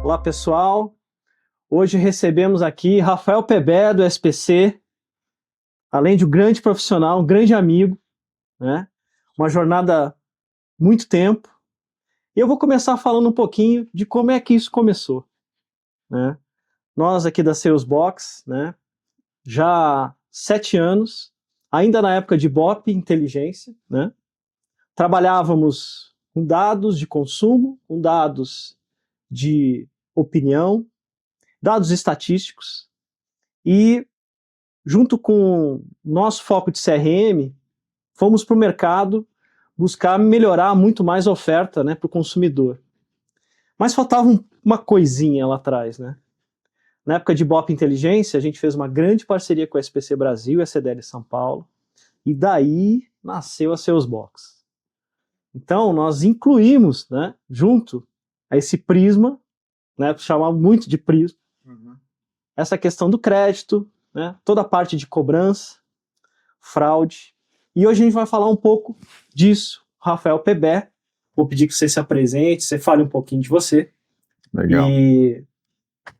Olá, pessoal. Hoje recebemos aqui Rafael Pebé, do SPC, além de um grande profissional, um grande amigo, né? Uma jornada muito tempo. E eu vou começar falando um pouquinho de como é que isso começou, né? Nós aqui da Salesbox, né? Já há 7 anos, ainda na época de Bop Inteligência, né? Trabalhávamos com dados de consumo, com dados de opinião, dados estatísticos, e junto com nosso foco de CRM, fomos para o mercado buscar melhorar muito mais a oferta, né, para o consumidor. Mas faltava uma coisinha lá atrás, né? Na época de Bop Inteligência, a gente fez uma grande parceria com a SPC Brasil e a CDL São Paulo, e daí nasceu a Salesbox. Então, nós incluímos, né, junto a esse prisma, né, chamamos muito de prisma, essa questão do crédito, né, toda a parte de cobrança, fraude. E hoje a gente vai falar um pouco disso. Rafael Pebé, vou pedir que você se apresente, você fale um pouquinho de você. Legal. E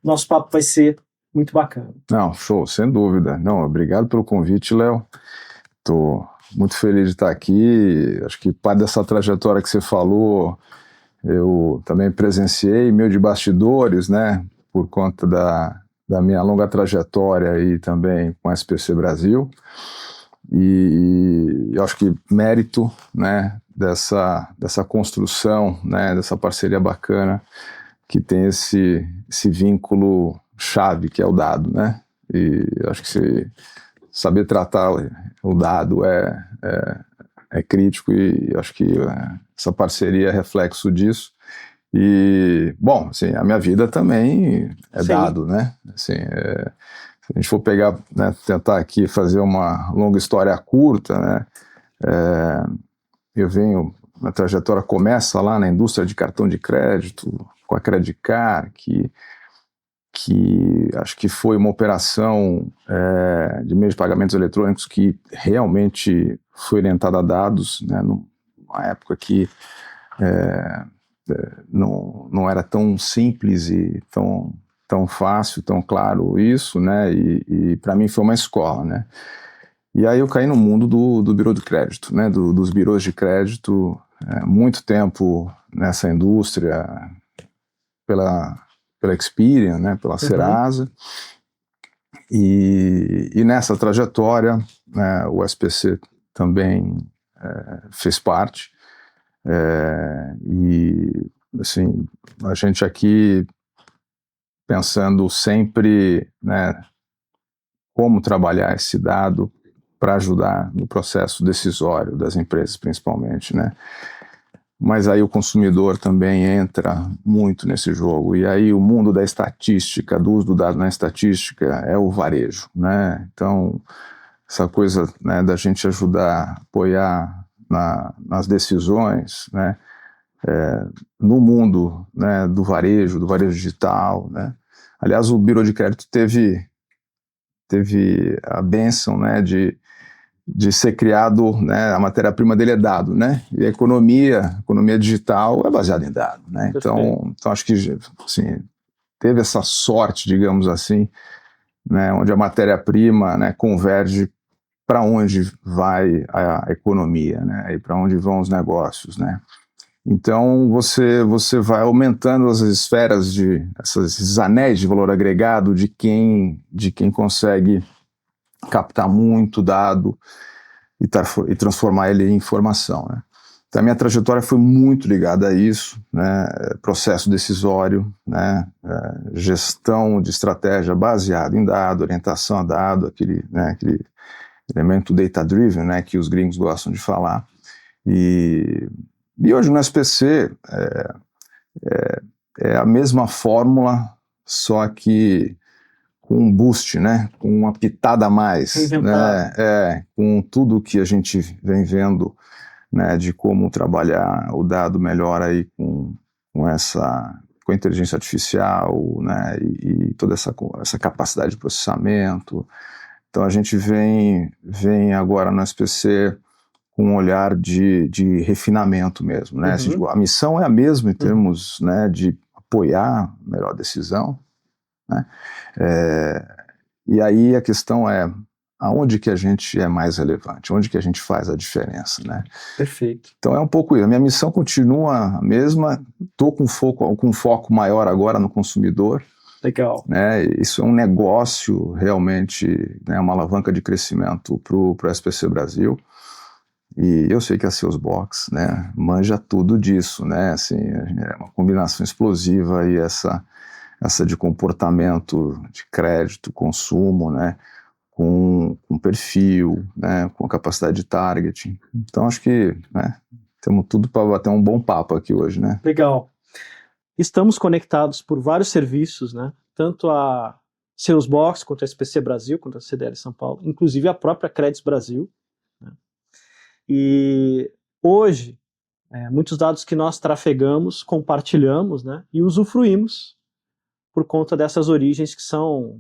nosso papo vai ser muito bacana. Não, show, sem dúvida. Não, obrigado pelo convite, Léo. Estou muito feliz de estar aqui. Acho que parte dessa trajetória que você falou, eu também presenciei, meio de bastidores, né, por conta da minha longa trajetória e também com a SPC Brasil. E eu acho que mérito, né, dessa construção, né, dessa parceria bacana que tem esse vínculo chave que é o dado, né? E eu acho que saber tratar o dado é crítico, e eu acho que essa parceria é reflexo disso. E, bom, assim, a minha vida também é Sim. Dado, né? Assim, se a gente for pegar, né, tentar aqui fazer uma longa história curta, né? Eu venho, a trajetória começa lá na indústria de cartão de crédito, com a Credit Card, que acho que foi uma operação de meios de pagamentos eletrônicos que realmente foi orientada a dados, né, numa época que não era tão simples e tão fácil, tão claro isso, né, e para mim foi uma escola, né. E aí eu caí no mundo do birô de crédito, né, dos birôs de crédito, muito tempo nessa indústria, pela Experian, né, pela Serasa, e nessa trajetória, né, o SPC também fez parte, e assim, a gente aqui pensando sempre, né, como trabalhar esse dado para ajudar no processo decisório das empresas, principalmente, né? Mas aí o consumidor também entra muito nesse jogo, e aí o mundo da estatística, do uso do dado na estatística, é o varejo, né? Então, essa coisa, né, da gente ajudar, apoiar nas decisões, né, no mundo, né, do varejo digital, né? Aliás, o Birô de Crédito teve a bênção, né, de ser criado, né, a matéria-prima dele é dado, né, e a economia digital é baseada em dado, né, então acho que, assim, teve essa sorte, digamos assim, né, onde a matéria-prima, né, converge para onde vai a economia, né, e para onde vão os negócios, né. Então você vai aumentando as esferas esses anéis de valor agregado de quem consegue captar muito dado e transformar ele em informação, né? Então a minha trajetória foi muito ligada a isso, né? Processo decisório, né? Gestão de estratégia baseada em dado, orientação a dado, aquele elemento data-driven, né? Que os gringos gostam de falar. E hoje no SPC é a mesma fórmula, só que com um boost, né, com uma pitada a mais, né, com tudo que a gente vem vendo, né, de como trabalhar o dado melhor aí com a inteligência artificial, né, e toda essa capacidade de processamento. Então a gente vem agora no SPC com um olhar de refinamento mesmo, né, assim, a missão é a mesma em termos, né, de apoiar a melhor decisão, né? E aí a questão é, aonde que a gente é mais relevante, onde que a gente faz a diferença, né? Perfeito. Então é um pouco isso. A minha missão continua a mesma, estou com foco maior agora no consumidor. Legal. Né? Isso é um negócio realmente, né, uma alavanca de crescimento para o SPC Brasil. E eu sei que a Salesbox, né, manja tudo disso, né? Assim, é uma combinação explosiva e essa de comportamento de crédito, consumo, né? Com perfil, né, com capacidade de targeting. Então, acho que, né, temos tudo para bater um bom papo aqui hoje, né? Legal. Estamos conectados por vários serviços, né? Tanto a Salesbox, quanto a SPC Brasil, quanto a CDL São Paulo, inclusive a própria Créditos Brasil, né? E hoje, muitos dados que nós trafegamos, compartilhamos, né, e usufruímos por conta dessas origens que são,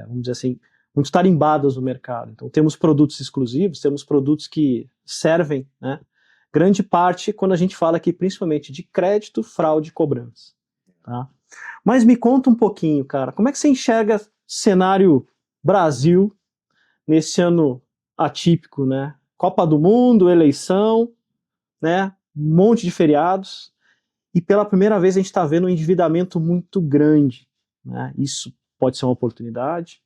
vamos dizer assim, muito tarimbadas no mercado. Então, temos produtos exclusivos, temos produtos que servem, né, grande parte quando a gente fala aqui principalmente de crédito, fraude e cobrança. Tá? Mas me conta um pouquinho, cara, como é que você enxerga cenário Brasil nesse ano atípico, né? Copa do Mundo, eleição, né? Um monte de feriados, e pela primeira vez a gente está vendo um endividamento muito grande, né? Isso pode ser uma oportunidade,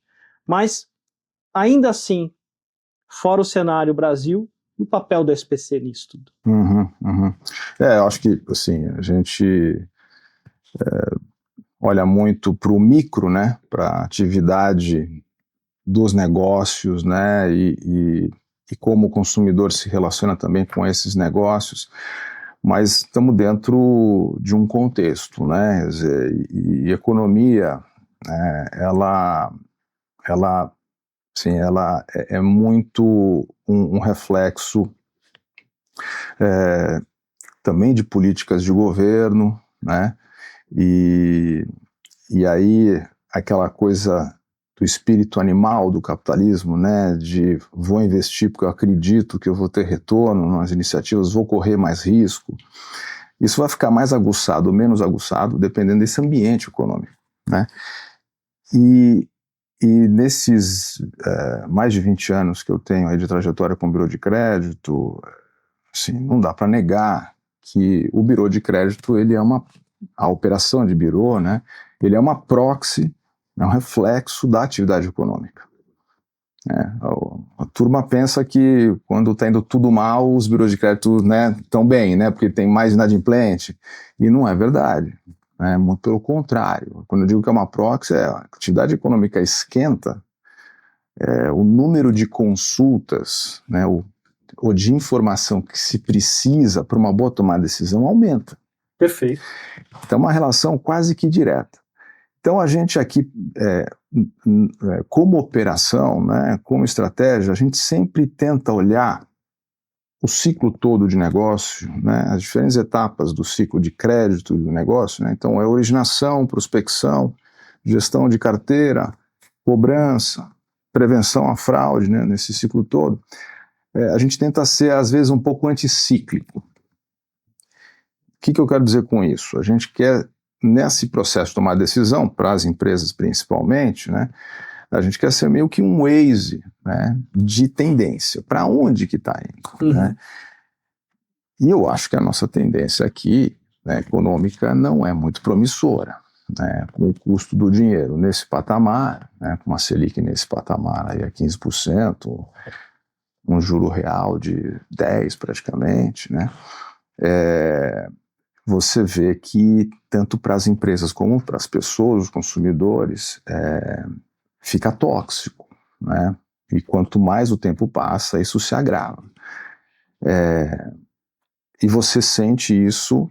mas ainda assim, fora o cenário Brasil, e o papel do SPC nisso tudo? Eu acho que assim, a gente olha muito para o micro, né? Para a atividade dos negócios, né? E como o consumidor se relaciona também com esses negócios, mas estamos dentro de um contexto, né? Quer dizer, e economia, né, ela é muito um reflexo também de políticas de governo, né? E aí aquela coisa do espírito animal do capitalismo, né, de vou investir porque eu acredito que eu vou ter retorno nas iniciativas, vou correr mais risco. Isso vai ficar mais aguçado ou menos aguçado, dependendo desse ambiente econômico, né? E nesses mais de 20 anos que eu tenho aí de trajetória com o Bureau de Crédito, assim, não dá para negar que o Bureau de Crédito, ele é a operação de Bureau, né, ele é uma proxy, é um reflexo da atividade econômica. A turma pensa que quando está indo tudo mal, os bureaus de crédito, né, estão bem, né, porque tem mais inadimplente, e não é verdade. Muito pelo contrário. Quando eu digo que é uma proxy, a atividade econômica esquenta, o número de consultas, né, ou de informação que se precisa para uma boa tomada de decisão aumenta. Perfeito. Então, uma relação quase que direta. Então, a gente aqui, como operação, né, como estratégia, a gente sempre tenta olhar o ciclo todo de negócio, né, as diferentes etapas do ciclo de crédito do negócio, né? Então, é originação, prospecção, gestão de carteira, cobrança, prevenção à fraude, né, nesse ciclo todo. A gente tenta ser, às vezes, um pouco anticíclico. O que eu quero dizer com isso? A gente quer, nesse processo de tomar decisão, para as empresas principalmente, né, a gente quer ser meio que um Waze, né, de tendência. Para onde que está indo? Né? E eu acho que a nossa tendência aqui, né, econômica, não é muito promissora. Né, com o custo do dinheiro nesse patamar, né, com uma Selic nesse patamar aí a 15%, um juro real de 10% praticamente, né, você vê que tanto para as empresas como para as pessoas, os consumidores, fica tóxico, né? E quanto mais o tempo passa, isso se agrava. E você sente isso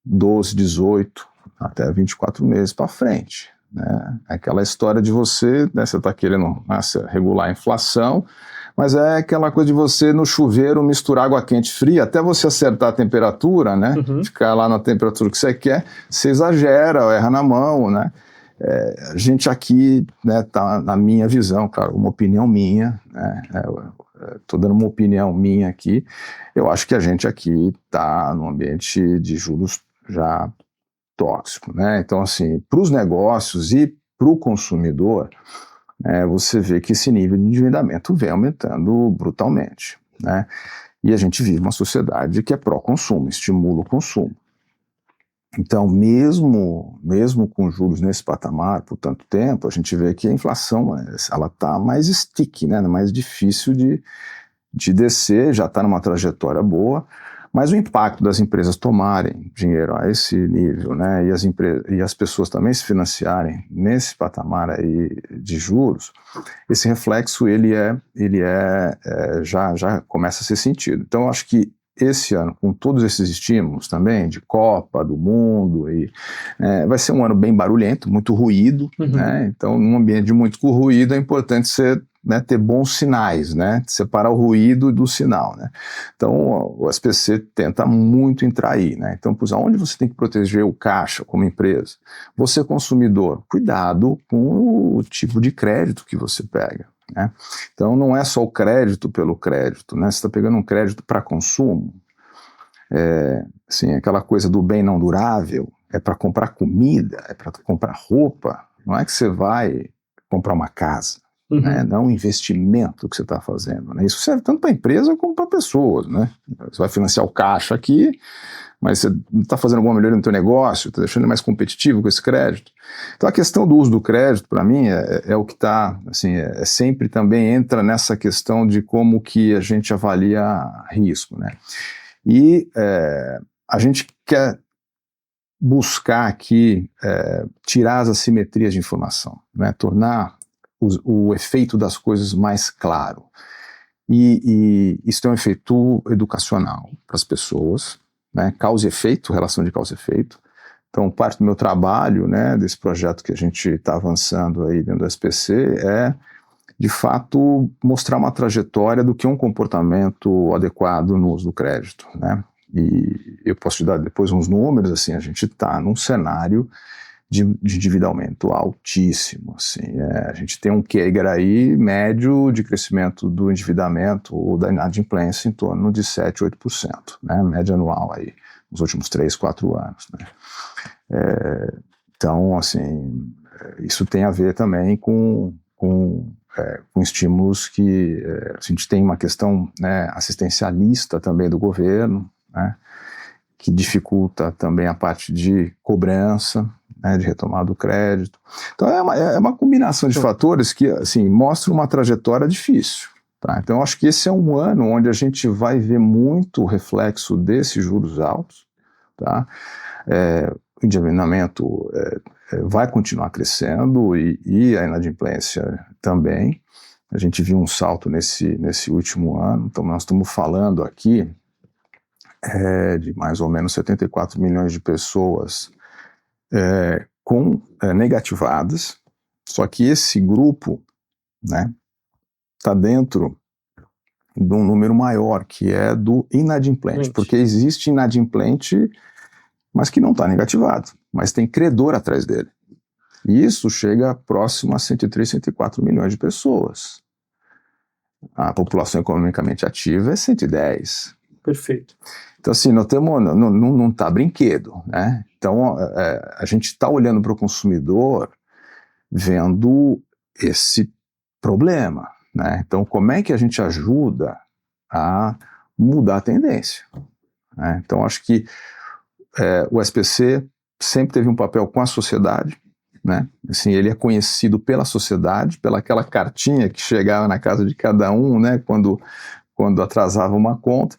12, 18, até 24 meses para frente, né? Aquela história de você, né, você está querendo regular a inflação, mas é aquela coisa de você no chuveiro misturar água quente e fria, até você acertar a temperatura, né? Ficar lá na temperatura que você quer, você exagera, erra na mão, né? A gente aqui, né, tá na minha visão, claro, uma opinião minha, né? Estou dando uma opinião minha aqui, eu acho que a gente aqui está num ambiente de juros já tóxico, né? Então, assim, para os negócios e para o consumidor, você vê que esse nível de endividamento vem aumentando brutalmente, né? E a gente vive uma sociedade que é pró-consumo, estimula o consumo. Então, mesmo com juros nesse patamar por tanto tempo, a gente vê que a inflação ela está mais sticky, né? Mais difícil de descer, já está numa trajetória boa, mas o impacto das empresas tomarem dinheiro a esse nível, né, e as pessoas também se financiarem nesse patamar aí de juros, esse reflexo já começa a ser sentido. Então, eu acho que esse ano, com todos esses estímulos também, de Copa do Mundo, vai ser um ano bem barulhento, muito ruído, né? Então, num ambiente de muito ruído, é importante ter bons sinais, né? Separar o ruído do sinal, né? Então, o SPC tenta muito entrar aí, né? Então, onde você tem que proteger o caixa como empresa? Você, consumidor, cuidado com o tipo de crédito que você pega, né? Então, não é só o crédito pelo crédito, né? Você está pegando um crédito para consumo, assim, aquela coisa do bem não durável, é para comprar comida, é para comprar roupa, não é que você vai comprar uma casa, né? Não é um investimento que você está fazendo, né? Isso serve tanto para a empresa como para pessoas, né? Você vai financiar o caixa aqui, mas você está fazendo alguma melhoria no teu negócio, está deixando ele mais competitivo com esse crédito. Então a questão do uso do crédito, para mim, é o que está, assim, sempre também entra nessa questão de como que a gente avalia risco, né? E a gente quer buscar aqui tirar as assimetrias de informação, né? Tornar o efeito das coisas mais claro. E isso tem um efeito educacional para as pessoas, né? Causa e efeito, relação de causa e efeito. Então, parte do meu trabalho, né, desse projeto que a gente está avançando aí dentro do SPC é, de fato, mostrar uma trajetória do que é um comportamento adequado no uso do crédito, né? E eu posso te dar depois uns números, assim, a gente está num cenário de endividamento altíssimo, assim, a gente tem um CAGR aí médio de crescimento do endividamento ou da inadimplência em torno de 7, 8%, né, média anual aí, nos últimos 3, 4 anos, né. Então, assim, isso tem a ver também com estímulos que a gente tem uma questão, né, assistencialista também do governo, né, que dificulta também a parte de cobrança, né, de retomada do crédito. Então é uma combinação de fatores que, assim, mostra uma trajetória difícil. Tá? Então acho que esse é um ano onde a gente vai ver muito reflexo desses juros altos. Tá? O endividamento vai continuar crescendo e a inadimplência também. A gente viu um salto nesse último ano, então nós estamos falando aqui de mais ou menos 74 milhões de pessoas negativadas, só que esse grupo, né, está dentro de um número maior, que é do inadimplente, porque existe inadimplente, mas que não está negativado, mas tem credor atrás dele. E isso chega próximo a 103, 104 milhões de pessoas. A população economicamente ativa é 110. Perfeito. Então, assim, não está brinquedo, né? Então, a gente está olhando para o consumidor vendo esse problema, né? Então, como é que a gente ajuda a mudar a tendência, né? Então, acho que o SPC sempre teve um papel com a sociedade, né? Assim, ele é conhecido pela sociedade, pela aquela cartinha que chegava na casa de cada um, né? Quando atrasava uma conta.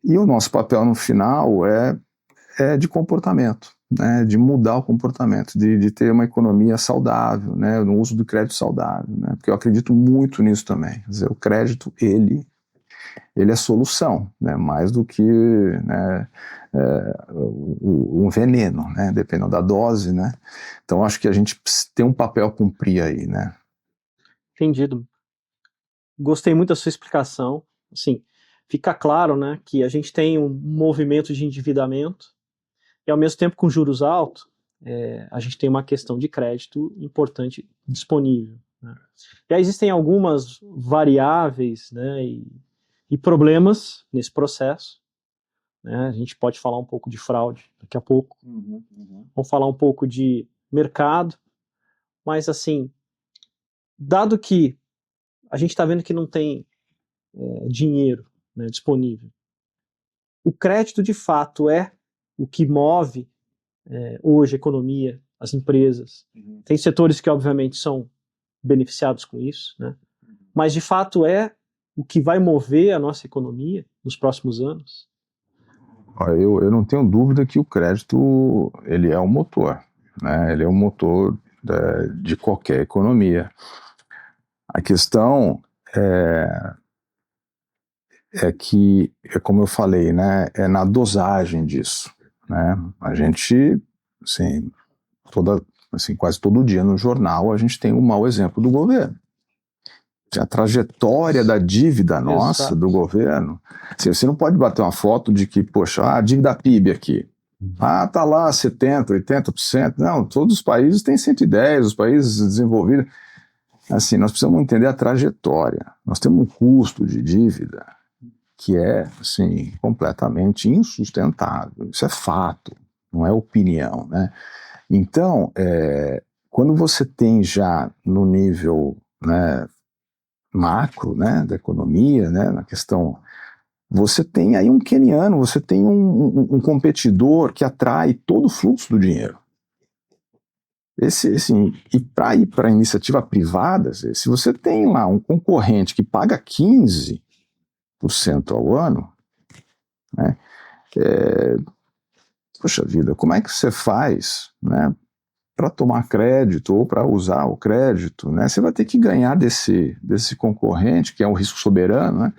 E o nosso papel no final é de comportamento, né, de mudar o comportamento, de ter uma economia saudável, né, no uso do crédito saudável, né, porque eu acredito muito nisso também. Quer dizer, o crédito, ele é solução, né, mais do que, né, um veneno, né, dependendo da dose, né. Então, acho que a gente tem um papel a cumprir aí, né. Entendido. Gostei muito da sua explicação. Assim, fica claro, né, que a gente tem um movimento de endividamento e, ao mesmo tempo, com juros altos, a gente tem uma questão de crédito importante disponível, né? E aí existem algumas variáveis, né, e problemas nesse processo, né? A gente pode falar um pouco de fraude daqui a pouco. Vamos falar um pouco de mercado, mas assim, dado que a gente está vendo que não tem dinheiro, né, disponível, o crédito de fato é o que move hoje a economia, as empresas. Tem setores que obviamente são beneficiados com isso, né? Mas de fato é o que vai mover a nossa economia nos próximos anos. Eu não tenho dúvida que o crédito ele é o motor, né? Ele é o motor de qualquer economia. A questão é que, como eu falei, né, é na dosagem disso, né? A gente, assim, quase todo dia no jornal a gente tem um mau exemplo do governo. A trajetória da dívida nossa, Exato. do governo, assim, você não pode bater uma foto de que, poxa, a dívida PIB aqui, tá lá 70%, 80%, não, todos os países têm 110%, os países desenvolvidos, assim, nós precisamos entender a trajetória, nós temos um custo de dívida que é, assim, completamente insustentável, isso é fato, não é opinião, né? Então, quando você tem já no nível, né, macro, né, da economia, né, na questão, você tem aí um queniano, você tem um competidor que atrai todo o fluxo do dinheiro. E para ir para a iniciativa privada, se você tem lá um concorrente que paga 15% ao ano, né, poxa vida, como é que você faz, né, para tomar crédito ou para usar o crédito, né? Você vai ter que ganhar desse concorrente, que é um risco soberano, né?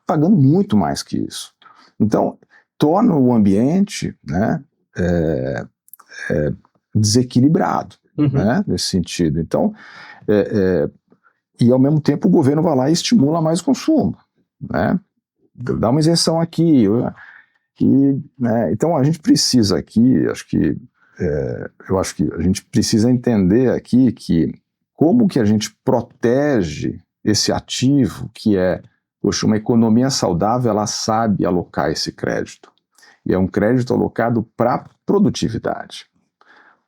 Pagando muito mais que isso. Então, torna o ambiente, né, desequilibrado, né, nesse sentido. Então, e ao mesmo tempo o governo vai lá e estimula mais o consumo, né? Dá uma isenção aqui, né? Então a gente precisa aqui, eu acho que a gente precisa entender aqui que como que a gente protege esse ativo que é, poxa, uma economia saudável, ela sabe alocar esse crédito. E é um crédito alocado para produtividade,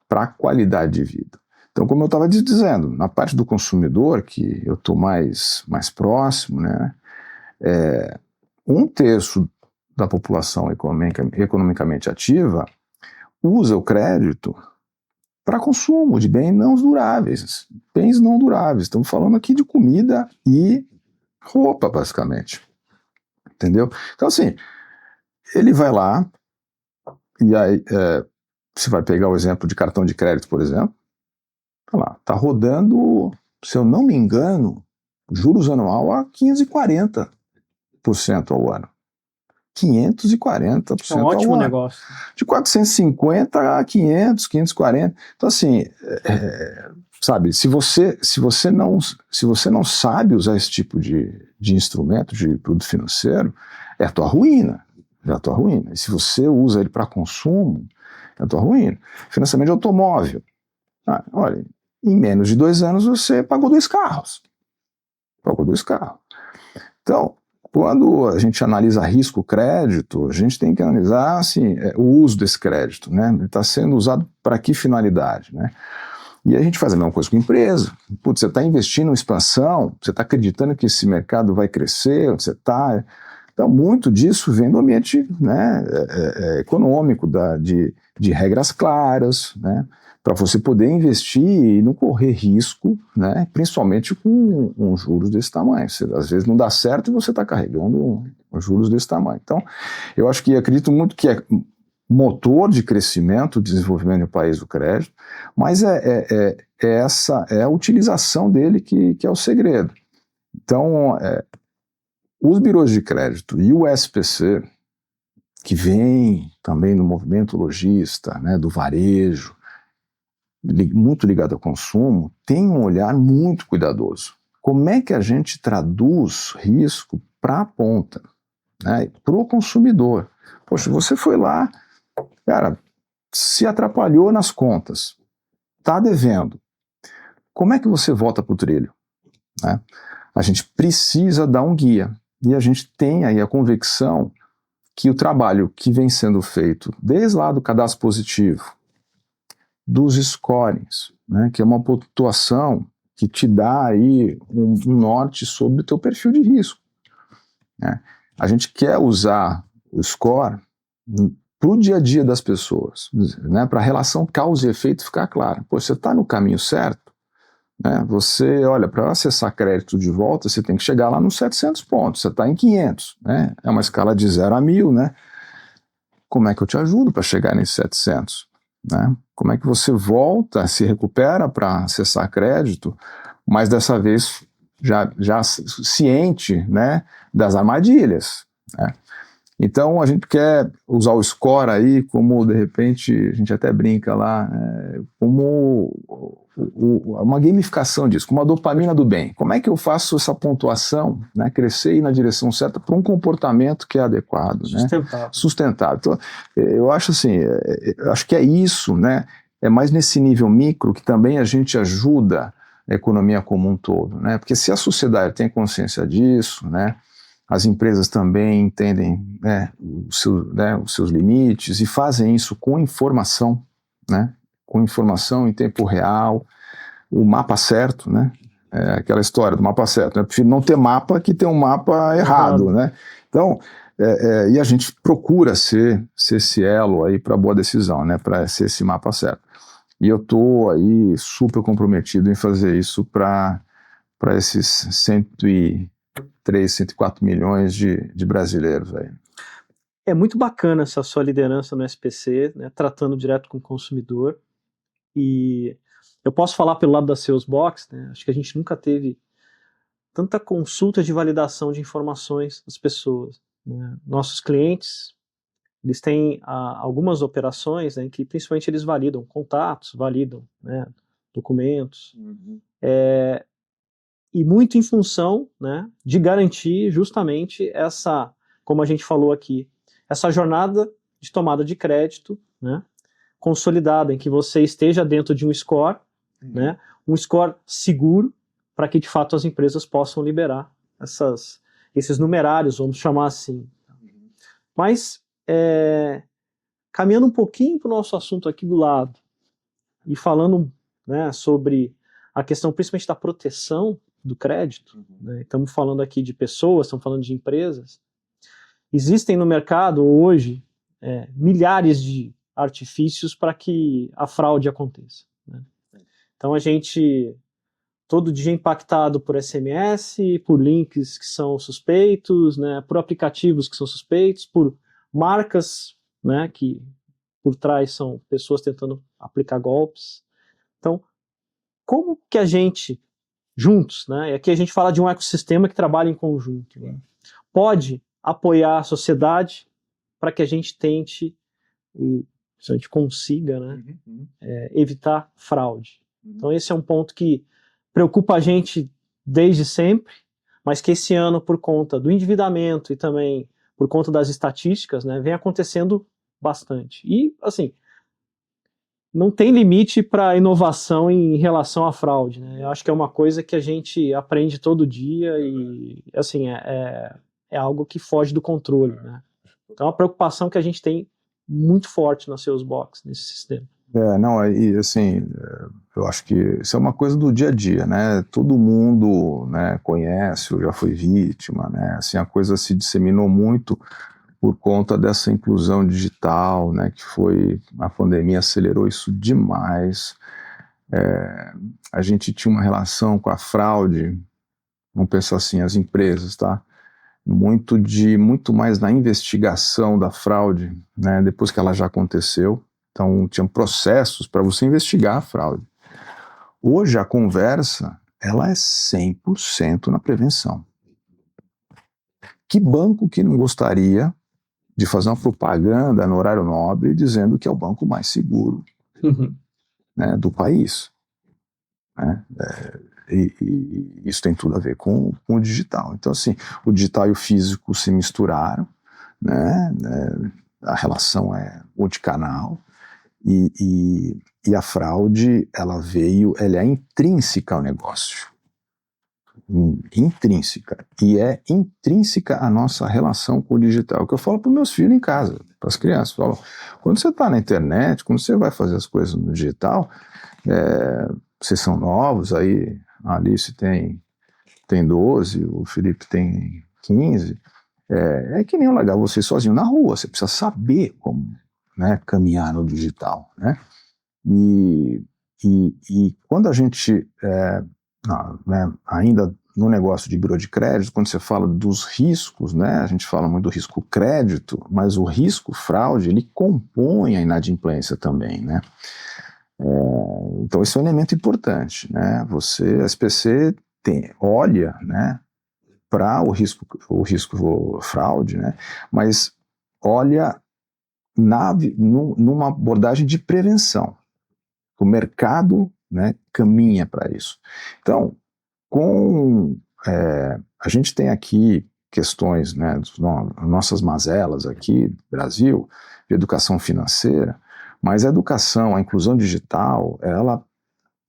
para qualidade de vida. Então, como eu estava dizendo, na parte do consumidor, que eu estou mais próximo, né, 1/3 da população economicamente ativa usa o crédito para consumo de bens não duráveis. Bens não duráveis. Estamos falando aqui de comida e roupa, basicamente. Entendeu? Então, assim, ele vai lá e aí você vai pegar o exemplo de cartão de crédito, por exemplo. Tá rodando, se eu não me engano, juros anual a 540% ao ano. 540% É um ótimo ao ano. negócio. De 450 a 500, 540. Então, assim, sabe, se você não sabe usar esse tipo de instrumento, de produto financeiro, é a tua ruína. É a tua ruína. E se você usa ele para consumo, é a tua ruína. Financiamento de automóvel. Olha, em menos de 2 anos você pagou 2 carros. Pagou 2 carros. Então, quando a gente analisa risco-crédito, a gente tem que analisar assim, o uso desse crédito, né? Ele está sendo usado para que finalidade, né? E a gente faz a mesma coisa com a empresa. Putz, você está investindo em expansão, você está acreditando que esse mercado vai crescer, você está... Então, muito disso vem do ambiente, né, econômico, de regras claras, né, para você poder investir e não correr risco, né, principalmente com juros desse tamanho. Você, às vezes não dá certo e você está carregando juros desse tamanho. Então, eu acredito muito que é motor de crescimento, desenvolvimento do país do crédito, mas essa é a utilização dele que é o segredo. Então, os birôs de crédito e o SPC, que vem também do movimento lojista, né, do varejo, muito ligado ao consumo, tem um olhar muito cuidadoso. Como é que a gente traduz risco para a ponta, né, para o consumidor? Poxa, você foi lá, cara, se atrapalhou nas contas, está devendo. Como é que você volta para o trilho? Né? A gente precisa dar um guia. E a gente tem aí a convicção que o trabalho que vem sendo feito desde lá do cadastro positivo, dos scorings, né, que é uma pontuação que te dá aí um norte sobre o teu perfil de risco, né? A gente quer usar o score para o dia a dia das pessoas, né, para a relação causa e efeito ficar clara. Pô, você está no caminho certo, né? Você, olha, para acessar crédito de volta, você tem que chegar lá nos 700 pontos, você está em 500, né? É uma escala de 0 a 1000, né? Como é que eu te ajudo para chegar nesses 700? Né? Como é que você volta, se recupera para acessar crédito, mas dessa vez já ciente, né, das armadilhas, né? Então a gente quer usar o score aí como, de repente, a gente até brinca lá, como uma gamificação disso, como a dopamina do bem. Como é que eu faço essa pontuação, né, crescer e ir na direção certa para um comportamento que é adequado, Sustentável. né? Sustentável. Então, eu acho assim, acho que é isso, né? É mais nesse nível micro que também a gente ajuda a economia como um todo, né? Porque se a sociedade tem consciência disso, né, as empresas também entendem, né, os seus limites e fazem isso com informação, né, com informação em tempo real, o mapa certo, né, aquela história do mapa certo, né, eu prefiro não ter mapa que ter um mapa errado, né, então, e a gente procura ser esse elo aí para boa decisão, né, para ser esse mapa certo, e eu estou aí super comprometido em fazer isso para esses 103, 104 milhões de brasileiros aí. É muito bacana essa sua liderança no SPC, né, tratando direto com o consumidor. E eu posso falar pelo lado da Salesbox, né, acho que a gente nunca teve tanta consulta de validação de informações das pessoas, né. Nossos clientes, eles têm algumas operações, né, em que principalmente eles validam contatos, validam, né, documentos, e muito em função, né, de garantir justamente essa, como a gente falou aqui, essa jornada de tomada de crédito, né, consolidada, em que você esteja dentro de um score, né, um score seguro, para que de fato as empresas possam liberar esses numerários, vamos chamar assim. Mas, caminhando um pouquinho para o nosso assunto aqui do lado, e falando, né, sobre a questão principalmente da proteção do crédito, né, estamos falando aqui de pessoas, estamos falando de empresas, existem no mercado hoje milhares de artifícios para que a fraude aconteça, né? Então a gente todo dia é impactado por SMS, por links que são suspeitos, né, por aplicativos que são suspeitos, por marcas, né, que por trás são pessoas tentando aplicar golpes. Então, como que a gente, juntos, né, e aqui a gente fala de um ecossistema que trabalha em conjunto, né, pode apoiar a sociedade para que a gente tente e a gente consiga, né, evitar fraude. Então esse é um ponto que preocupa a gente desde sempre, mas que esse ano, por conta do endividamento e também por conta das estatísticas, né, vem acontecendo bastante. E, assim, não tem limite para inovação em relação à fraude, né? Eu acho que é uma coisa que a gente aprende todo dia e, assim, é algo que foge do controle, né? Então é uma preocupação que a gente tem muito forte na Salesbox, nesse sistema. Não, e assim, eu acho que isso é uma coisa do dia a dia, né? Todo mundo, né, conhece ou já foi vítima, né? Assim, a coisa se disseminou muito por conta dessa inclusão digital, né? Que foi, a pandemia acelerou isso demais. A gente tinha uma relação com a fraude, vamos pensar assim, as empresas, tá? Muito mais na investigação da fraude, né? Depois que ela já aconteceu. Então, tinham processos para você investigar a fraude. Hoje, a conversa, ela é 100% na prevenção. Que banco que não gostaria de fazer uma propaganda no horário nobre dizendo que é o banco mais seguro, né, do país? Né? E isso tem tudo a ver com o digital. Então, assim, o digital e o físico se misturaram, né? A relação é multicanal. E a fraude, ela é intrínseca ao negócio. intrínseca, e é intrínseca a nossa relação com o digital, que eu falo para os meus filhos em casa, para as crianças, falo, quando você está na internet, quando você vai fazer as coisas no digital, vocês são novos, aí a Alice tem 12, o Felipe tem 15, é que nem eu largar você sozinho na rua, você precisa saber como, né, caminhar no digital, né? E quando a gente, né, ainda no negócio de bureau de crédito, quando você fala dos riscos, né, a gente fala muito do risco crédito, mas o risco fraude, ele compõe a inadimplência também, né? Então esse é um elemento importante, né? A SPC olha, né, para o risco fraude, né, mas olha numa abordagem de prevenção. O mercado, né, caminha para isso. Então, a gente tem aqui questões, né, nossas mazelas aqui no Brasil, de educação financeira, mas a educação, a inclusão digital, ela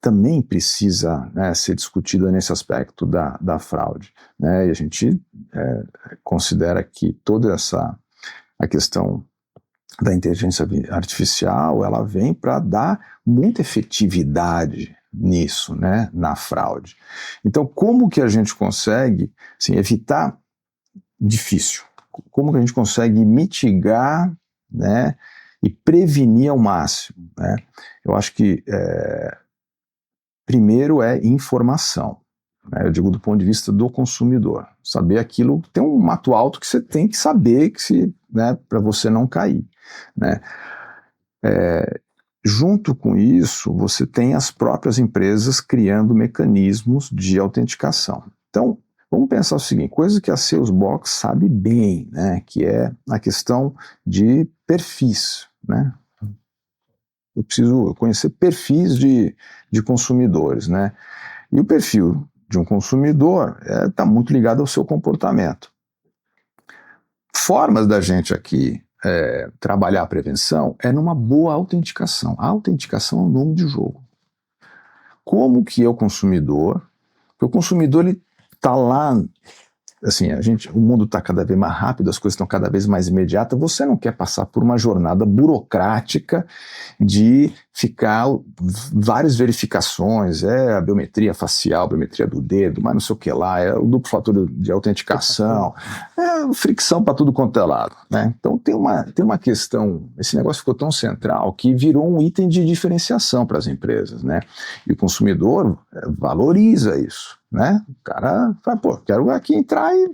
também precisa, né, ser discutida nesse aspecto da fraude, né, e a gente considera que toda a questão da inteligência artificial, ela vem para dar muita efetividade nisso, né, na fraude. Então, como que a gente consegue, assim, evitar? Difícil. Como que a gente consegue mitigar, né, e prevenir ao máximo, né? Eu acho que primeiro é informação, né? Eu digo do ponto de vista do consumidor, saber aquilo, tem um mato alto que você tem que saber né, para você não cair, né? Junto com isso, você tem as próprias empresas criando mecanismos de autenticação. Então, vamos pensar o seguinte, coisa que a Salesbox sabe bem, né, que é a questão de perfis, né? Eu preciso conhecer perfis de consumidores, né? E o perfil de um consumidor está muito ligado ao seu comportamento. Formas da gente aqui trabalhar a prevenção é numa boa autenticação. A autenticação é o nome de jogo. Como que o consumidor ele está lá, assim, o mundo está cada vez mais rápido, as coisas estão cada vez mais imediatas, você não quer passar por uma jornada burocrática de ficar várias verificações, a biometria facial, a biometria do dedo, mas não sei o que lá, o duplo fator de autenticação, fricção para tudo quanto é lado, né? Então tem uma questão, esse negócio ficou tão central que virou um item de diferenciação para as empresas, né? E o consumidor valoriza isso, né? O cara fala, pô, quero aqui entrar e...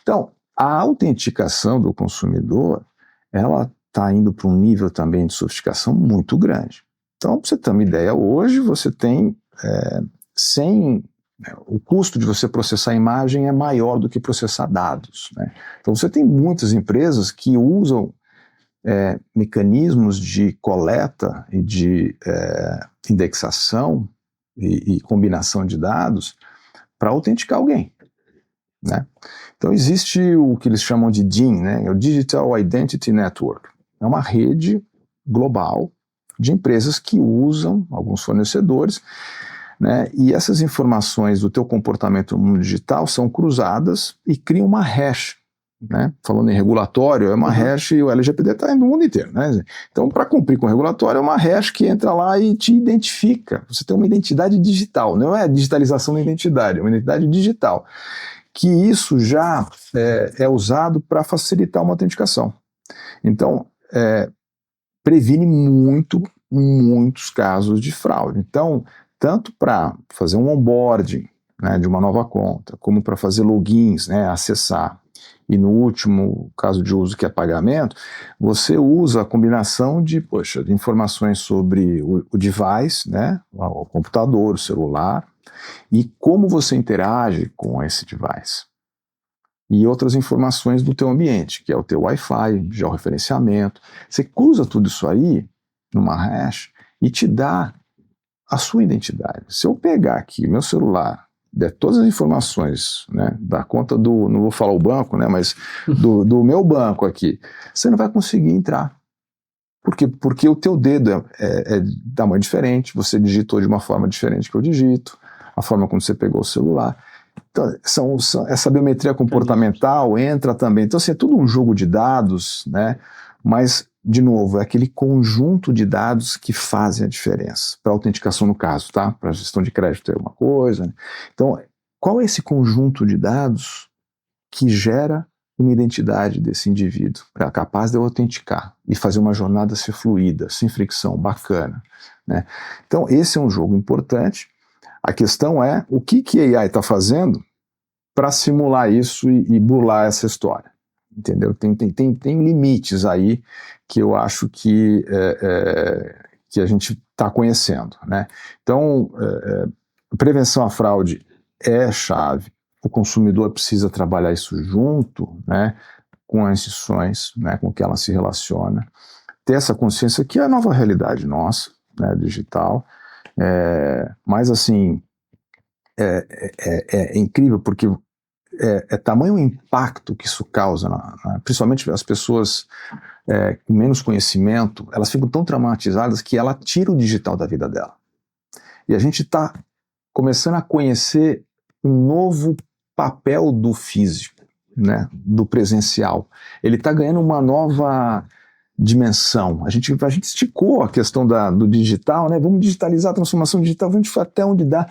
Então, a autenticação do consumidor, ela está indo para um nível também de sofisticação muito grande. Então, para você ter uma ideia, hoje você tem o custo de você processar a imagem é maior do que processar dados, né? Então você tem muitas empresas que usam mecanismos de coleta e de indexação e combinação de dados para autenticar alguém, né? Então existe o que eles chamam de DIN, né? O Digital Identity Network. É uma rede global de empresas que usam alguns fornecedores, né? E essas informações do teu comportamento no mundo digital são cruzadas e criam uma hash, né? Falando em regulatório, é uma hash, e o LGPD está no mundo inteiro, né? Então, para cumprir com o regulatório, é uma hash que entra lá e te identifica. Você tem uma identidade digital, não é a digitalização da identidade, é uma identidade digital, que isso já é usado para facilitar uma autenticação. Então, previne muitos casos de fraude. Então, tanto para fazer um onboarding, né, de uma nova conta, como para fazer logins, né, acessar, e no último caso de uso que é pagamento, você usa a combinação de informações sobre o device, né, o computador, o celular, e como você interage com esse device. E outras informações do teu ambiente, que é o teu Wi-Fi, georreferenciamento. Você cruza tudo isso aí numa hash e te dá a sua identidade. Se eu pegar aqui meu celular, der todas as informações, né, da conta não vou falar o banco, né, mas do meu banco aqui, você não vai conseguir entrar. Por quê? Porque o teu dedo é de tamanho diferente, você digitou de uma forma diferente que eu digito, a forma como você pegou o celular. Então, essa biometria comportamental entra também. Então, assim, é tudo um jogo de dados, né? Mas, de novo, é aquele conjunto de dados que fazem a diferença. Para autenticação, no caso, tá? Para gestão de crédito é uma coisa, né? Então, qual é esse conjunto de dados que gera uma identidade desse indivíduo, capaz de eu autenticar e fazer uma jornada ser fluida, sem fricção, bacana, né? Então, esse é um jogo importante. A questão é o que a AI está fazendo para simular isso e burlar essa história, entendeu? Tem limites aí que eu acho que a gente está conhecendo, né? Então, prevenção à fraude é chave. O consumidor precisa trabalhar isso junto, né, com as instituições, né, com que ela se relaciona, ter essa consciência que é a nova realidade nossa, né, digital. Mas assim, é incrível porque é tamanho o impacto que isso causa, principalmente as pessoas com menos conhecimento, elas ficam tão traumatizadas que ela tira o digital da vida dela. E a gente está começando a conhecer um novo papel do físico, né, do presencial. Ele está ganhando uma nova dimensão. A gente esticou a questão do digital, né? Vamos digitalizar a transformação digital, vamos até onde dá.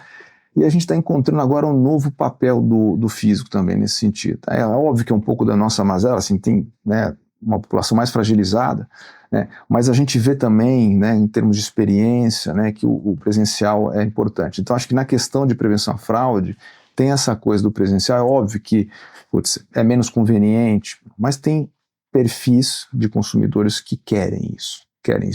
E a gente está encontrando agora um novo papel do físico também nesse sentido. É óbvio que é um pouco da nossa mazela, assim, tem, né, uma população mais fragilizada, né, mas a gente vê também, né, em termos de experiência, né, que o presencial é importante. Então acho que na questão de prevenção à fraude, tem essa coisa do presencial. É óbvio que é menos conveniente, mas tem perfis de consumidores que querem isso.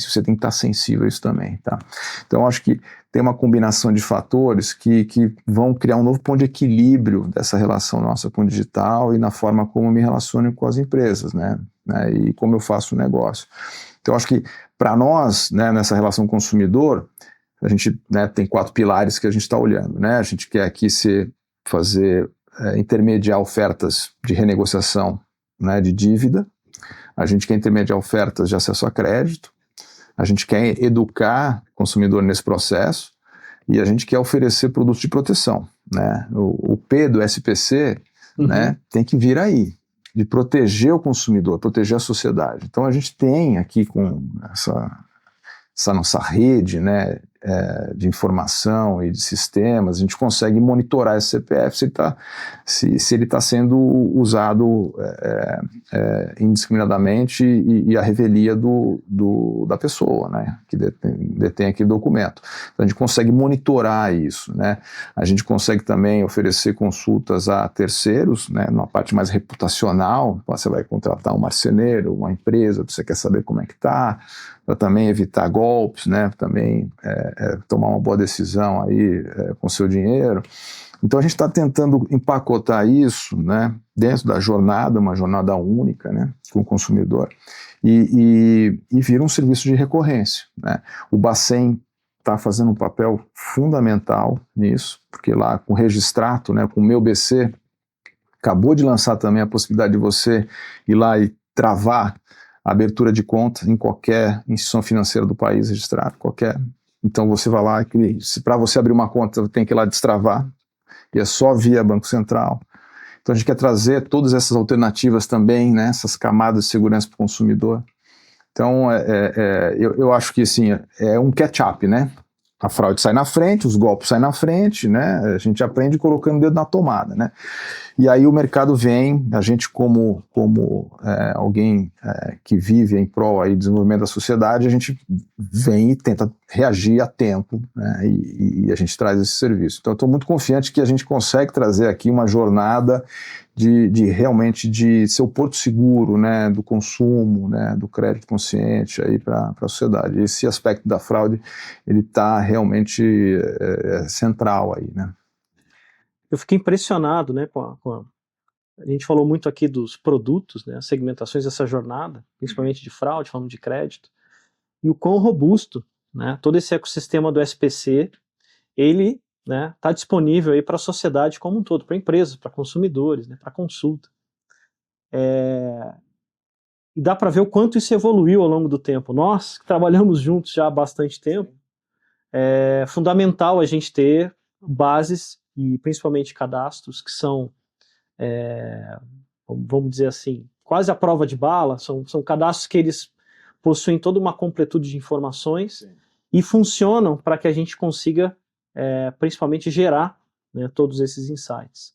Você tem que estar sensível a isso também, tá? Então acho que tem uma combinação de fatores que vão criar um novo ponto de equilíbrio dessa relação nossa com o digital e na forma como eu me relaciono com as empresas, né? E como eu faço o negócio. Então acho que para nós, né, nessa relação consumidor, a gente, né, tem 4 pilares que a gente está olhando, né? A gente quer aqui intermediar ofertas de renegociação, né, de dívida. A gente quer intermediar ofertas de acesso a crédito. A gente quer educar o consumidor nesse processo e a gente quer oferecer produtos de proteção, né? O P do SPC, né, tem que vir aí, de proteger o consumidor, proteger a sociedade. Então a gente tem aqui com essa nossa rede, né, de informação e de sistemas, a gente consegue monitorar esse CPF se ele está sendo usado indiscriminadamente e a revelia da pessoa, né, que detém aquele documento. Então a gente consegue monitorar isso, né? A gente consegue também oferecer consultas a terceiros, né, numa parte mais reputacional. Você vai contratar um marceneiro, uma empresa, você quer saber como é que está, para também evitar golpes, né, também tomar uma boa decisão aí com seu dinheiro. Então a gente está tentando empacotar isso, né, dentro da jornada, uma jornada única, né, com o consumidor, e vira um serviço de recorrência, né. O Bacen está fazendo um papel fundamental nisso, porque lá com o Registrato, né, com o Meu BC, acabou de lançar também a possibilidade de você ir lá e travar a abertura de conta em qualquer instituição financeira do país registrado, qualquer. Então você vai lá, para você abrir uma conta tem que ir lá destravar, e é só via Banco Central. Então a gente quer trazer todas essas alternativas também, né, essas camadas de segurança para o consumidor. Então eu acho que assim, é um catch-up, né? A fraude sai na frente, os golpes saem na frente, né? A gente aprende colocando o dedo na tomada, né? E aí o mercado vem, a gente como alguém que vive em prol aí do desenvolvimento da sociedade, a gente vem e tenta reagir a tempo, né? E a gente traz esse serviço. Então eu estou muito confiante que a gente consegue trazer aqui uma jornada realmente de ser o porto seguro, né, do consumo, né, do crédito consciente aí para a sociedade. Esse aspecto da fraude, ele está realmente central aí, né. Eu fiquei impressionado, né, a gente falou muito aqui dos produtos, né, as segmentações dessa jornada, principalmente de fraude, falando de crédito, e o quão robusto, né, todo esse ecossistema do SPC, ele, né, está disponível aí para a sociedade como um todo, para empresas, para consumidores, né, para consulta. E dá para ver o quanto isso evoluiu ao longo do tempo. Nós, que trabalhamos juntos já há bastante tempo, é fundamental a gente ter bases e principalmente cadastros que são, vamos dizer assim, quase a prova de bala, são cadastros que eles possuem toda uma completude de informações. Sim. E funcionam para que a gente consiga, principalmente, gerar, né, todos esses insights.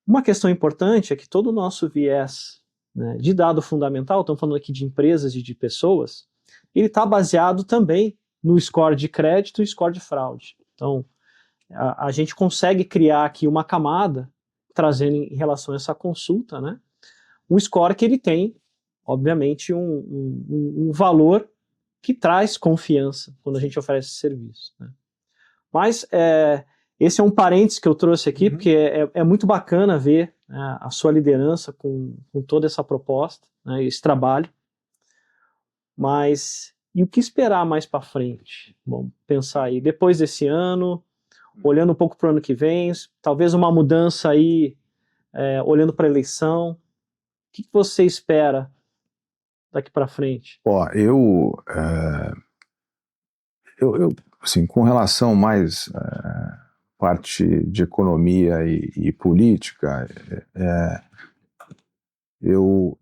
Uma questão importante é que todo o nosso viés, né, de dado fundamental, estamos falando aqui de empresas e de pessoas, ele está baseado também no score de crédito e score de fraude. Então, a gente consegue criar aqui uma camada, trazendo em relação a essa consulta, né, um score que ele tem, obviamente, um valor que traz confiança quando a gente oferece esse serviço, né. Mas esse é um parênteses que eu trouxe aqui, porque é muito bacana ver, né, a sua liderança com toda essa proposta, né, esse trabalho. Mas e o que esperar mais para frente? Vamos pensar aí, depois desse ano, olhando um pouco para o ano que vem, talvez uma mudança aí, olhando para a eleição. O que você espera daqui para frente? Ó, eu assim, com relação mais parte de economia e política, eu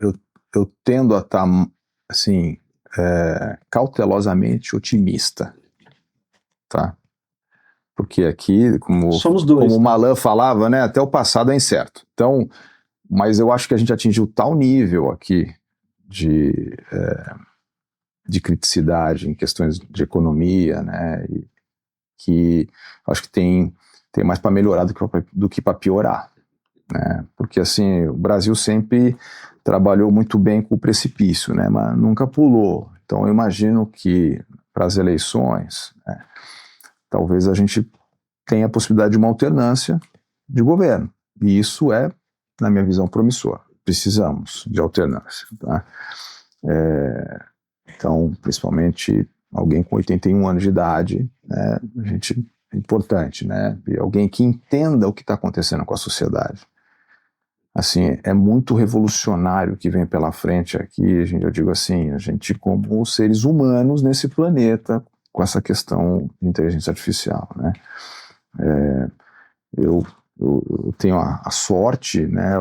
tendo a estar, assim, cautelosamente otimista, tá? Porque aqui, como o Malan falava, né, até o passado é incerto. Então, mas eu acho que a gente atingiu tal nível aqui de criticidade em questões de economia, né, e que acho que tem mais para melhorar do que para piorar, né, porque assim, o Brasil sempre trabalhou muito bem com o precipício, né, mas nunca pulou. Então eu imagino que para as eleições, né, talvez a gente tenha a possibilidade de uma alternância de governo, e isso é, na minha visão, promissor. Precisamos de alternância, tá? Então, principalmente alguém com 81 anos de idade, né, é importante, né? E alguém que entenda o que está acontecendo com a sociedade. Assim, é muito revolucionário o que vem pela frente aqui, eu digo assim, a gente como seres humanos nesse planeta, com essa questão de inteligência artificial, né? Eu tenho a sorte, né,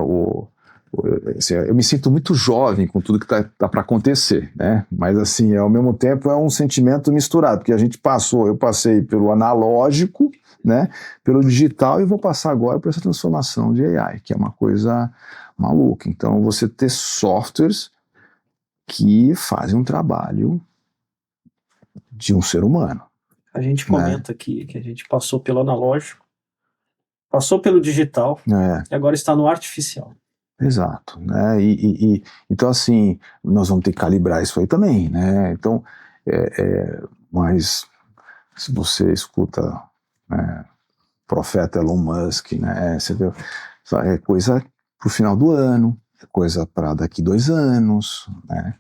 assim, eu me sinto muito jovem com tudo que tá para acontecer, né? Mas assim, ao mesmo tempo é um sentimento misturado, porque eu passei pelo analógico, né, pelo digital e vou passar agora por essa transformação de AI, que é uma coisa maluca. Então, você ter softwares que fazem um trabalho de um ser humano. A gente comenta aqui que a gente passou pelo analógico, passou pelo digital e agora está no artificial. Exato, né? Então assim, nós vamos ter que calibrar isso aí também, né? Então, mas se você escuta, né, profeta Elon Musk, né? Você vê, é coisa para o final do ano, é coisa para daqui 2 anos, né?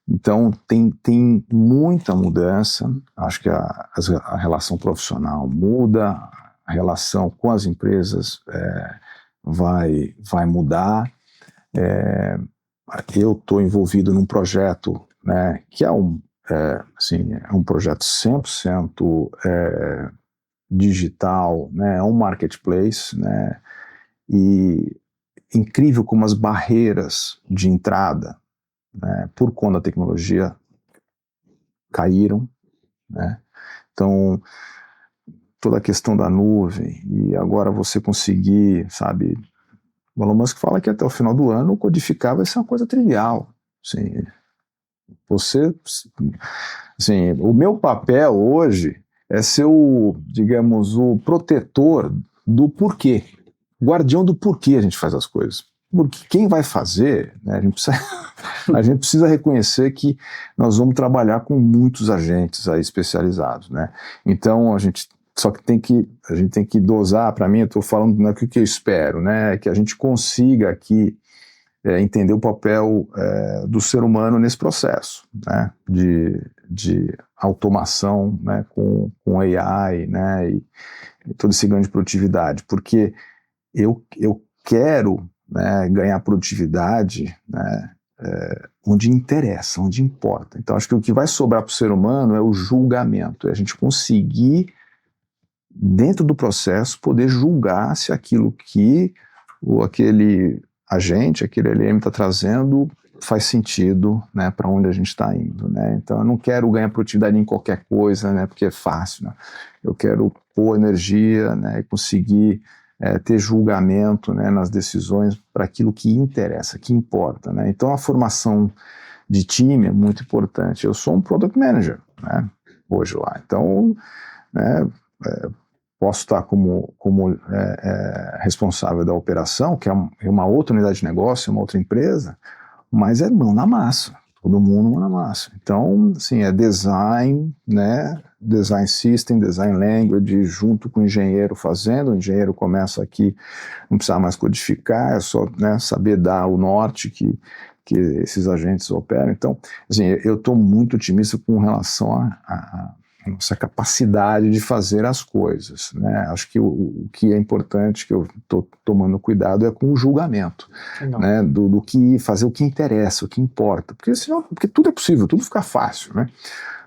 Então tem muita mudança. Acho que a relação profissional muda, a relação com as empresas vai mudar. Eu estou envolvido num projeto, né, que é um projeto 100% digital, né, é um marketplace, né, e incrível como as barreiras de entrada, né, por conta da tecnologia caíram, né. Então toda a questão da nuvem e agora você conseguir, sabe, o Elon Musk fala que até o final do ano codificar vai ser uma coisa trivial. Assim, o meu papel hoje é ser digamos, o protetor do porquê, guardião do porquê a gente faz as coisas. Porque quem vai fazer, né, a gente precisa reconhecer que nós vamos trabalhar com muitos agentes aí especializados, né? Então só que a gente tem que dosar. Para mim, eu estou falando o que eu espero, né? Que a gente consiga aqui entender o papel do ser humano nesse processo, né? De automação, né? Com AI, né? E todo esse ganho de produtividade, porque eu quero, né, ganhar produtividade, né? Onde interessa, onde importa. Então, acho que o que vai sobrar para o ser humano é o julgamento, é a gente conseguir dentro do processo, poder julgar se aquilo que aquele agente, aquele LM está trazendo faz sentido, né, para onde a gente está indo, né? Então eu não quero ganhar produtividade em qualquer coisa, né, porque é fácil, né? Eu quero pôr energia, né, e conseguir ter julgamento, né, nas decisões para aquilo que interessa, que importa, né? Então a formação de time é muito importante. Eu sou um product manager, né, hoje lá, então, né, posso estar como responsável da operação, que é uma outra unidade de negócio, uma outra empresa, mas é mão na massa, todo mundo mão na massa. Então, assim, é design, né, design system, design language, junto com o engenheiro fazendo, o engenheiro começa aqui, não precisa mais codificar, é só, né, saber dar o norte que esses agentes operam. Então, assim, eu estou muito otimista com relação a nossa capacidade de fazer as coisas, né? Acho que o que é importante, que eu estou tomando cuidado, é com o julgamento, né? Do que fazer o que interessa, o que importa, porque senão, porque tudo é possível, tudo fica fácil, né?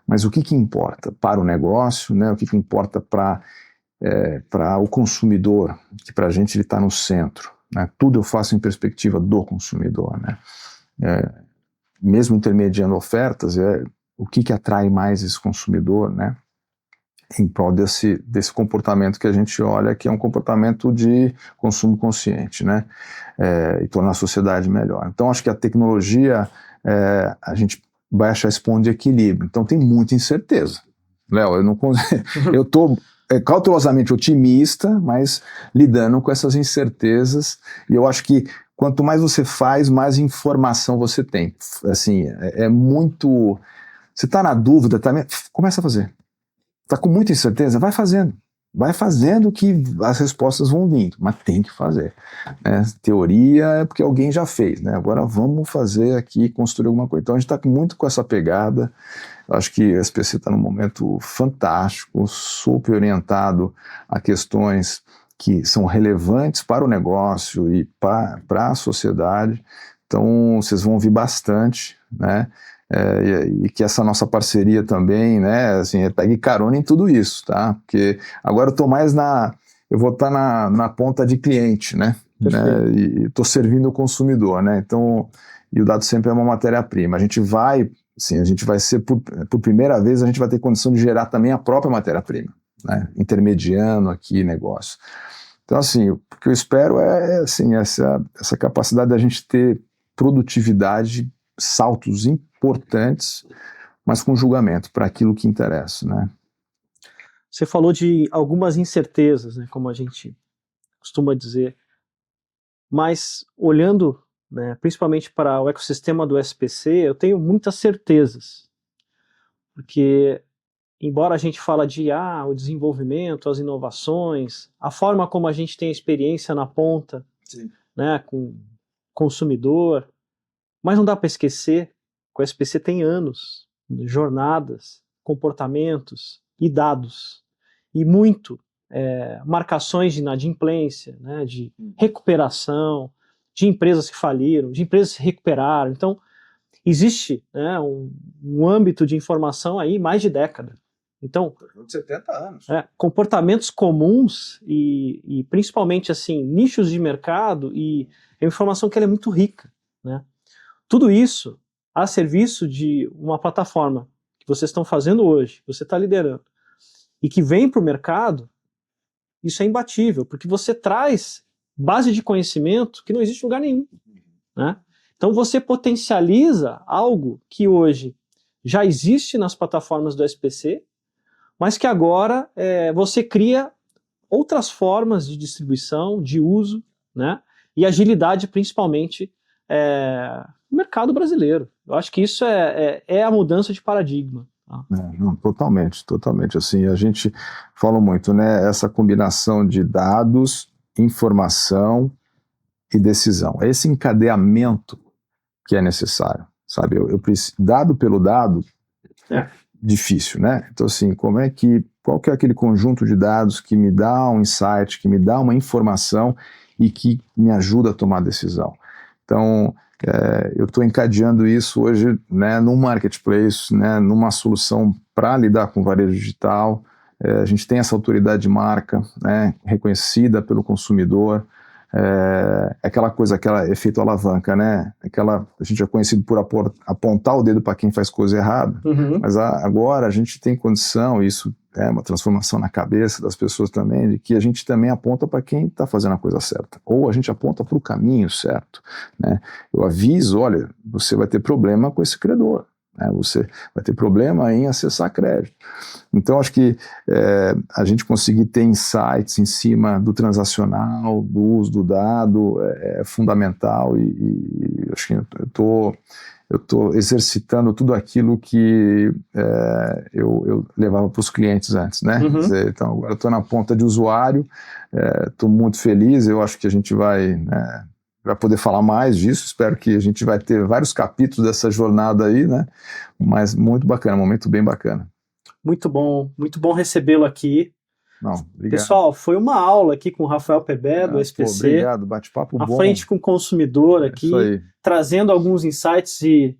Mas o que importa para o negócio, né? O que importa para o consumidor, que para a gente ele está no centro, né? Tudo eu faço em perspectiva do consumidor, né? Mesmo intermediando ofertas, o que atrai mais esse consumidor, né? Em prol desse comportamento que a gente olha, que é um comportamento de consumo consciente, né? E tornar a sociedade melhor. Então, acho que a tecnologia, a gente vai achar esse ponto de equilíbrio. Então, tem muita incerteza. Léo, eu estou cautelosamente otimista, mas lidando com essas incertezas, e eu acho que quanto mais você faz, mais informação você tem. Assim, é muito... Você está na dúvida, começa a fazer. Está com muita incerteza? Vai fazendo que as respostas vão vindo, mas tem que fazer. Né? Teoria é porque alguém já fez, né? Agora vamos fazer aqui, construir alguma coisa. Então a gente está muito com essa pegada. Eu acho que o SPC está num momento fantástico, super orientado a questões que são relevantes para o negócio e para a sociedade. Então vocês vão ouvir bastante, né? E que essa nossa parceria também, né, assim, pegue carona em tudo isso, tá? Porque agora eu tô mais eu vou estar na ponta de cliente, né? E tô servindo o consumidor, né? Então, e o dado sempre é uma matéria-prima. A gente vai ser, por primeira vez, a gente vai ter condição de gerar também a própria matéria-prima, né? Intermediando aqui negócio. Então, assim, o que eu espero assim, essa capacidade da gente ter produtividade, saltos importantes, mas com julgamento para aquilo que interessa, né? Você falou de algumas incertezas, né, como a gente costuma dizer, mas olhando, né, principalmente para o ecossistema do SPC, eu tenho muitas certezas, porque embora a gente fala de o desenvolvimento, as inovações, a forma como a gente tem experiência na ponta, sim, né, com o consumidor, mas não dá para esquecer que o SPC tem anos, jornadas, comportamentos e dados, e muito marcações de inadimplência, né, de recuperação, de empresas que faliram, de empresas que se recuperaram. Então, existe, né, um âmbito de informação aí mais de década. Então, 70 anos. Comportamentos comuns e principalmente assim, nichos de mercado, e é uma informação que ela é muito rica, né? Tudo isso a serviço de uma plataforma que vocês estão fazendo hoje, que você está liderando, e que vem para o mercado. Isso é imbatível, porque você traz base de conhecimento que não existe em lugar nenhum, né? Então você potencializa algo que hoje já existe nas plataformas do SPC, mas que agora você cria outras formas de distribuição, de uso, né? E agilidade, principalmente, no mercado brasileiro. Eu acho que isso é a mudança de paradigma. Não, totalmente. Assim, a gente fala muito, né? Essa combinação de dados, informação e decisão. É esse encadeamento que é necessário, sabe? Dado pelo dado, difícil, né? Então, assim, qual que é aquele conjunto de dados que me dá um insight, que me dá uma informação e que me ajuda a tomar decisão? Então, eu estou encadeando isso hoje, né, num marketplace, né, numa solução para lidar com varejo digital, a gente tem essa autoridade de marca, né, reconhecida pelo consumidor, aquela coisa, aquele efeito alavanca, né? A gente é conhecido por apontar o dedo para quem faz coisa errada, mas agora a gente tem condição, isso é uma transformação na cabeça das pessoas também, de que a gente também aponta para quem está fazendo a coisa certa, ou a gente aponta para o caminho certo, né? Eu aviso, olha, você vai ter problema com esse credor, né? Você vai ter problema em acessar crédito. Então, acho que a gente conseguir ter insights em cima do transacional, do uso do dado, é fundamental, e acho que eu estou exercitando tudo aquilo que eu levava para os clientes antes, né? Quer dizer, então, agora eu estou na ponta de usuário, estou muito feliz, eu acho que a gente vai poder falar mais disso, espero que a gente vai ter vários capítulos dessa jornada aí, né? Mas muito bacana, um momento bem bacana. Muito bom recebê-lo aqui. Não, obrigado. Pessoal, foi uma aula aqui com o Rafael Pebé, do SPC. Obrigado, bate-papo bom. À frente com o consumidor aqui, isso aí. Trazendo alguns insights e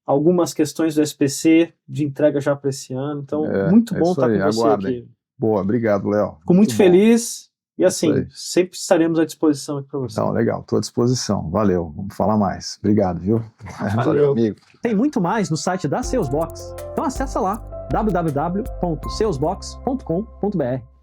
algumas questões do SPC de entrega já para esse ano. Então, muito bom estar com você aqui. Boa, obrigado, Léo. Fico muito feliz e assim, sempre estaremos à disposição aqui para você. Então, legal, estou à disposição. Valeu, vamos falar mais. Obrigado, viu? Valeu, amigo. Tem muito mais no site da Salesbox. Então acessa lá www.salesbox.com.br.